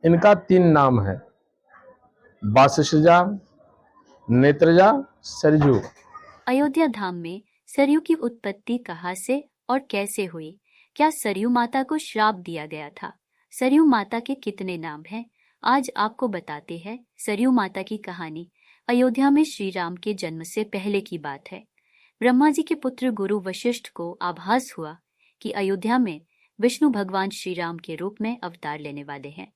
इनका 3 नाम है, वासिष्ठजा, नेत्रजा, सरजू। अयोध्या धाम में सरयू की उत्पत्ति कहाँ से और कैसे हुई? क्या सरयू माता को श्राप दिया गया था? सरयू माता के कितने नाम हैं? आज आपको बताते हैं सरयू माता की कहानी। अयोध्या में श्री राम के जन्म से पहले की बात है। ब्रह्मा जी के पुत्र गुरु वशिष्ठ को आभास हुआ कि अयोध्या में विष्णु भगवान श्री राम के रूप में अवतार लेने वाले हैं।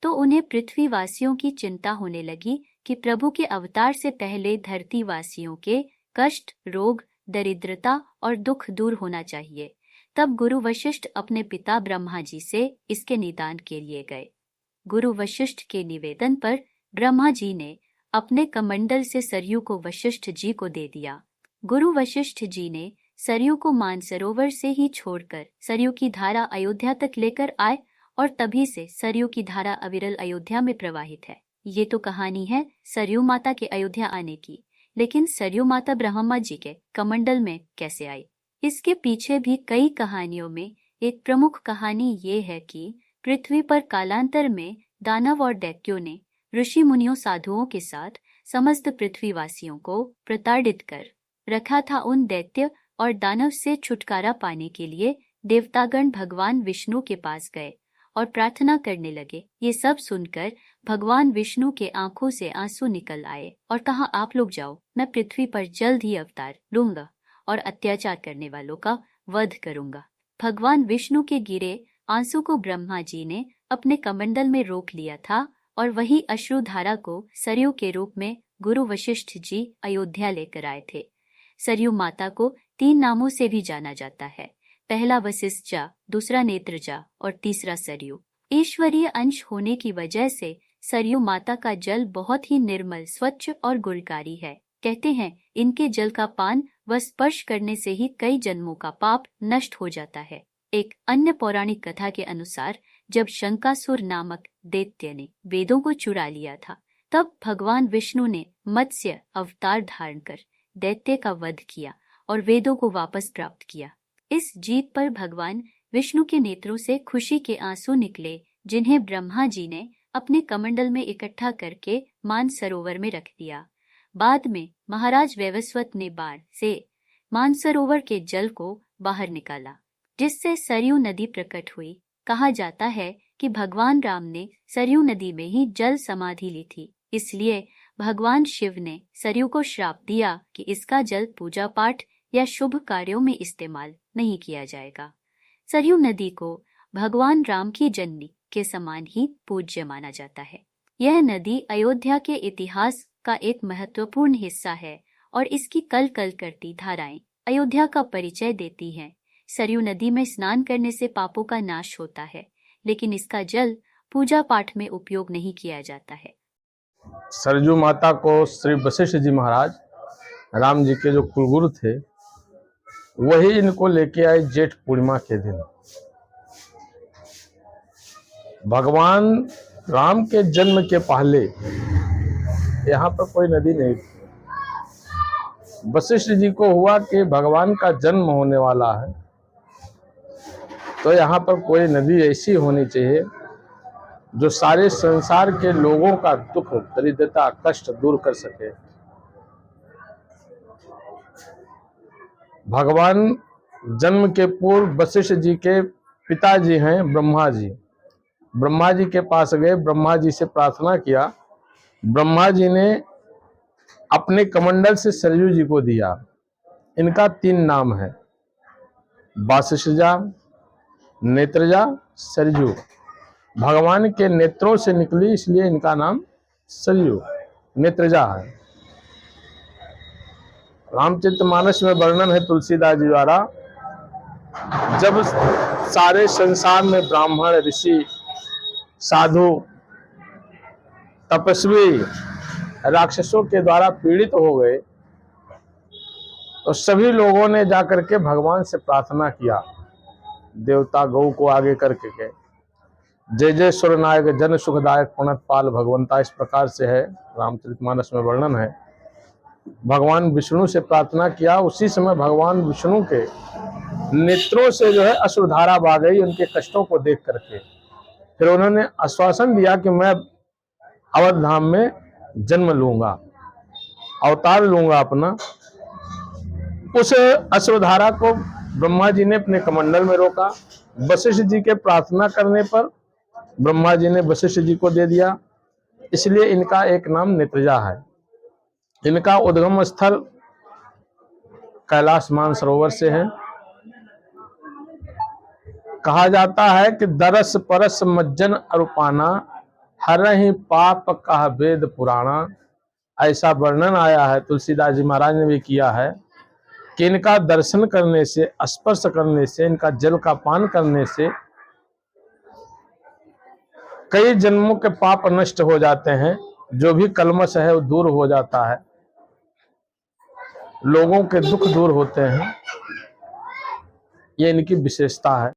तो उन्हें पृथ्वीवासियों की चिंता होने लगी कि प्रभु के अवतार से पहले धरतीवासियों के कष्ट, रोग, दरिद्रता और दुख दूर होना चाहिए। तब गुरु वशिष्ठ अपने पिता ब्रह्मा जी से इसके निदान के लिए गए। गुरु वशिष्ठ के निवेदन पर ब्रह्मा जी ने अपने कमंडल से सरयू को वशिष्ठ जी को दे दिया। गुरु वशिष्ठ जी ने सरयू को मानसरोवर से ही छोड़कर सरयू की धारा अयोध्या तक लेकर आए और तभी से सरयू की धारा अविरल अयोध्या में प्रवाहित है। ये तो कहानी है सरयू माता के अयोध्या आने की, लेकिन सरयू माता ब्रह्मा जी के कमंडल में कैसे आई? इसके पीछे भी कई कहानियों में एक प्रमुख कहानी ये है कि पृथ्वी पर कालांतर में दानव और दैत्यों ने ऋषि मुनियों साधुओं के साथ समस्त पृथ्वीवासियों को प्रताड़ित कर रखा था। उन दैत्य और दानव से छुटकारा पाने के लिए देवतागण भगवान विष्णु के पास गए और प्रार्थना करने लगे। ये सब सुनकर भगवान विष्णु के आंखों से आंसू निकल आए और कहा, आप लोग जाओ, मैं पृथ्वी पर जल्द ही अवतार लूंगा और अत्याचार करने वालों का वध करूंगा। भगवान विष्णु के गिरे आंसू को ब्रह्मा जी ने अपने कमंडल में रोक लिया था और वही अश्रुधारा को सरयू के रूप में गुरु वशिष्ठ जी अयोध्या लेकर आए थे। सरयू माता को 3 नामों से भी जाना जाता है। पहला वशिष्ठजा, दूसरा नेत्रजा और तीसरा सरयू। ईश्वरीय अंश होने की वजह से सरयू माता का जल बहुत ही निर्मल, स्वच्छ और गुणकारी है। कहते हैं इनके जल का पान व स्पर्श करने से ही कई जन्मों का पाप नष्ट हो जाता है। एक अन्य पौराणिक कथा के अनुसार जब शंकासुर नामक दैत्य ने वेदों को चुरा लिया था, तब भगवान विष्णु ने मत्स्य अवतार धारण कर दैत्य का वध किया और वेदों को वापस प्राप्त किया। इस जीत पर भगवान विष्णु के नेत्रों से खुशी के आंसू निकले, जिन्हें ब्रह्मा जी ने अपने कमंडल में इकट्ठा करके मानसरोवर में रख दिया। बाद में महाराज वैवस्वत ने बाण से मानसरोवर के जल को बाहर निकाला, जिससे सरयू नदी प्रकट हुई। कहा जाता है कि भगवान राम ने सरयू नदी में ही जल समाधि ली थी, इसलिए भगवान शिव ने सरयू को श्राप दिया कि इसका जल पूजा पाठ या शुभ कार्यों में इस्तेमाल नहीं किया जाएगा। सरयू नदी को भगवान राम की जननी के समान ही पूज्य माना जाता है। यह नदी अयोध्या के इतिहास का एक महत्वपूर्ण हिस्सा है और इसकी कल कल करती धाराएं अयोध्या का परिचय देती हैं। सरयू नदी में स्नान करने से पापों का नाश होता है, लेकिन इसका जल पूजा पाठ में उपयोग नहीं किया जाता है। सरजू माता को श्री वशिष्ठ जी महाराज, राम जी के जो कुलगुरु थे, वही इनको लेके आए जेठ पूर्णिमा के दिन। भगवान राम के जन्म के पहले यहाँ पर कोई नदी नहीं थी। वशिष्ठ जी को हुआ कि भगवान का जन्म होने वाला है, तो यहाँ पर कोई नदी ऐसी होनी चाहिए जो सारे संसार के लोगों का दुख, दरिद्रता, कष्ट दूर कर सके। भगवान जन्म के पूर्व वशिष्ठ जी के पिताजी हैं ब्रह्मा जी। ब्रह्मा जी के पास गए, ब्रह्मा जी से प्रार्थना किया। ब्रह्मा जी ने अपने कमंडल से सरयू जी को दिया। इनका 3 नाम है, वासिष्ठजा, नेत्रजा, सरयू। भगवान के नेत्रों से निकली, इसलिए इनका नाम सरयू, नेत्रजा है। रामचरितमानस में वर्णन है तुलसीदास जी द्वारा, जब सारे संसार में ब्राह्मण, ऋषि, साधु, तपस्वी राक्षसों के द्वारा पीड़ित हो गए, तो सभी लोगों ने जाकर के भगवान से प्रार्थना किया। देवता गौ को आगे करके के जय जय सुरनायक जन सुखदायक पुणत पाल भगवंता, इस प्रकार से है, रामचरितमानस में वर्णन है। भगवान विष्णु से प्रार्थना किया। उसी समय भगवान विष्णु के नेत्रों से जो है अश्रुधारा बह गई, उनके कष्टों को देख करके। फिर उन्होंने आश्वासन दिया कि मैं अवध धाम में जन्म लूंगा, अवतार लूंगा अपना। उस अश्वधारा को ब्रह्मा जी ने अपने कमंडल में रोका। वशिष्ठ जी के प्रार्थना करने पर ब्रह्मा जी ने वशिष्ठ जी को दे दिया, इसलिए इनका एक नाम नेत्रजा है। इनका उद्गम स्थल कैलाश मानसरोवर से है। कहा जाता है कि दरस परस मज्जन अरुपाना, हरहि पाप कह वेद पुराणा। ऐसा वर्णन आया है, तुलसीदास जी महाराज ने भी किया है कि इनका दर्शन करने से, स्पर्श करने से, इनका जल का पान करने से कई जन्मों के पाप नष्ट हो जाते हैं। जो भी कलमश है वो दूर हो जाता है, लोगों के दुख दूर होते हैं। ये इनकी विशेषता है।